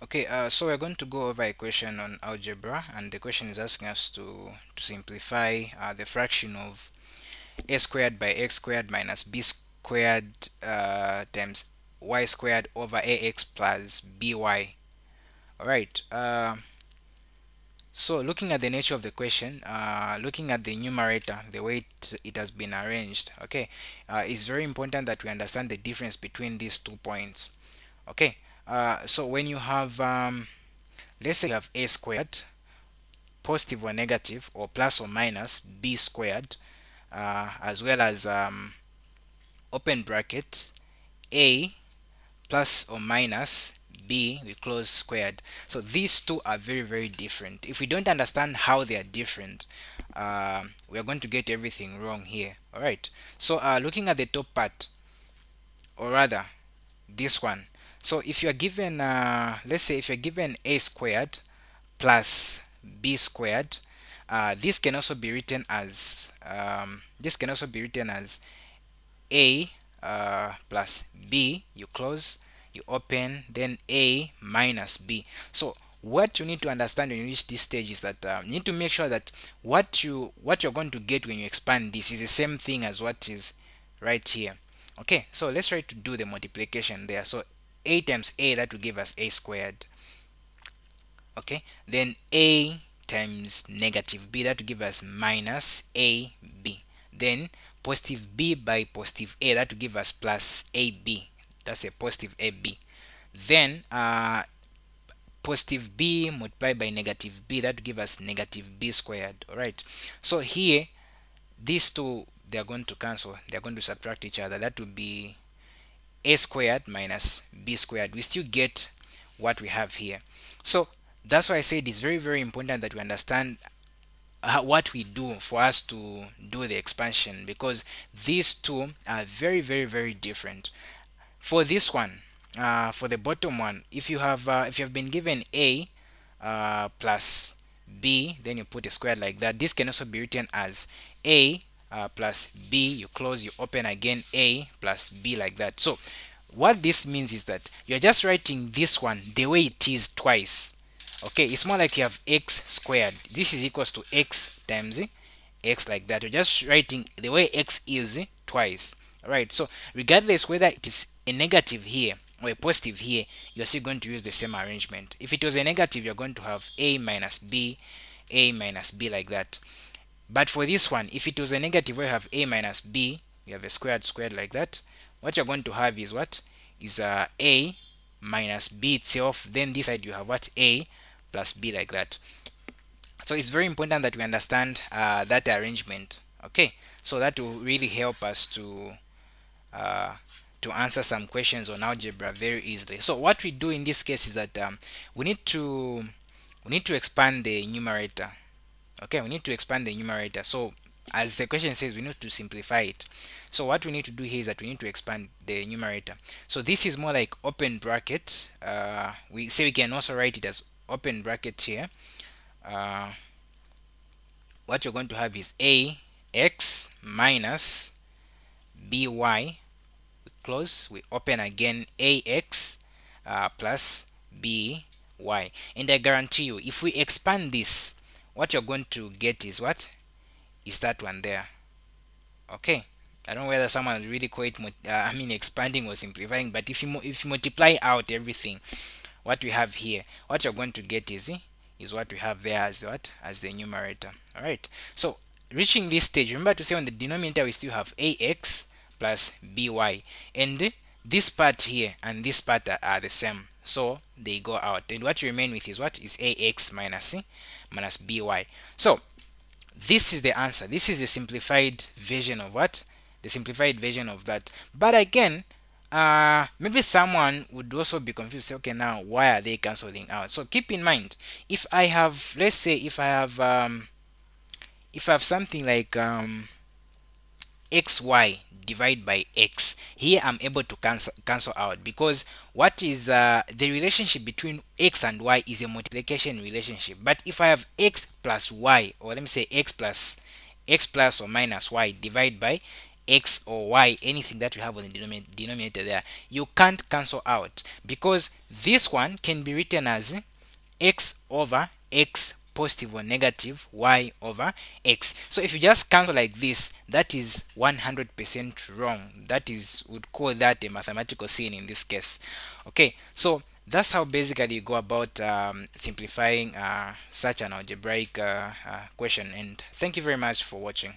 Okay, so we're going to go over a question on algebra, and the question is asking us to simplify the fraction of a squared by x squared minus b squared times y squared over ax plus by. All right. So looking at the nature of the question, looking at the numerator, the way it has been arranged, okay, it's very important that we understand the difference between these 2 points. Okay. So when you have let's say you have a squared, positive or negative, or plus or minus b squared, as well as open bracket a plus or minus b we close squared. So these two are very different. If we don't understand how they are different, we are going to get everything wrong here. All right. So looking at the top part, or rather this one. So if you are given, let's say if you're given a squared plus b squared. This can also be written as a plus b. You close, you open, then a minus b. So what you need to understand when you reach this stage is that you need to make sure that what you're going to get when you expand this is the same thing as what is right here. Okay, so let's try to do the multiplication there. So a times a, that will give us a squared. Okay, then a times negative b, that will give us minus ab. Then positive b by positive a, that will give us plus ab. That's a positive ab. Then positive b multiplied by negative b, that will give us negative b squared. All right, so here these two, they are going to cancel, they are going to subtract each other. That will be a squared minus b squared. We still get what we have here. So that's why I said it's very important that we understand what we do for us to do the expansion, because these two are very different. For this one, for the bottom one, if you have been given a plus b, then you put a square like that. This can also be written as a plus b. You close, you open again, a plus b, like that. So what this means is that you're just writing this one the way it is twice. Okay, it's more like you have x squared. This is equals to x times x, like that. You're just writing the way x is twice. All right, so regardless whether it is a negative here or a positive here, you're still going to use the same arrangement. If it was a negative, you're going to have a minus b, like that. But for this one, if it was a negative, where you have a minus b, you have a squared like that. What you're going to have is what is a minus b itself. Then this side you have what, a plus b, like that. So it's very important that we understand that arrangement. Okay, so that will really help us uh, to answer some questions on algebra very easily. So what we do in this case is that we need to expand the numerator. Okay, we need to expand the numerator. So as the question says, we need to simplify it. So what we need to do here is that we need to expand the numerator. So this is more like open bracket. We say we can also write it as open bracket here. What you're going to have is a x minus by. We close, we open again, ax plus by. And I guarantee you, if we expand this, what you're going to get is what is that one there. Okay, I don't know whether someone really call it expanding or simplifying, but if you multiply out everything, what we have here, what you're going to get is what we have there as what, as the numerator. All right, so reaching this stage, remember to say on the denominator we still have ax plus by, and this part here and this part are the same, so they go out, and what you remain with is what is ax minus by. So this is the answer. This is the simplified version of what, the simplified version of that. But again, maybe someone would also be confused, say, okay, now why are they canceling out? So keep in mind, if I have, let's say if I have something like xy divided by x, here I'm able to cancel out, because what is the relationship between x and y is a multiplication relationship. But if I have x plus y, or let me say x plus or minus y divided by x or y, anything that you have on the denominator there, you can't cancel out, because this one can be written as x over x positive or negative y over x. So if you just cancel like this, that is 100% wrong. That is, would call that a mathematical sin in this case. Okay, so that's how basically you go about simplifying such an algebraic question. And thank you very much for watching.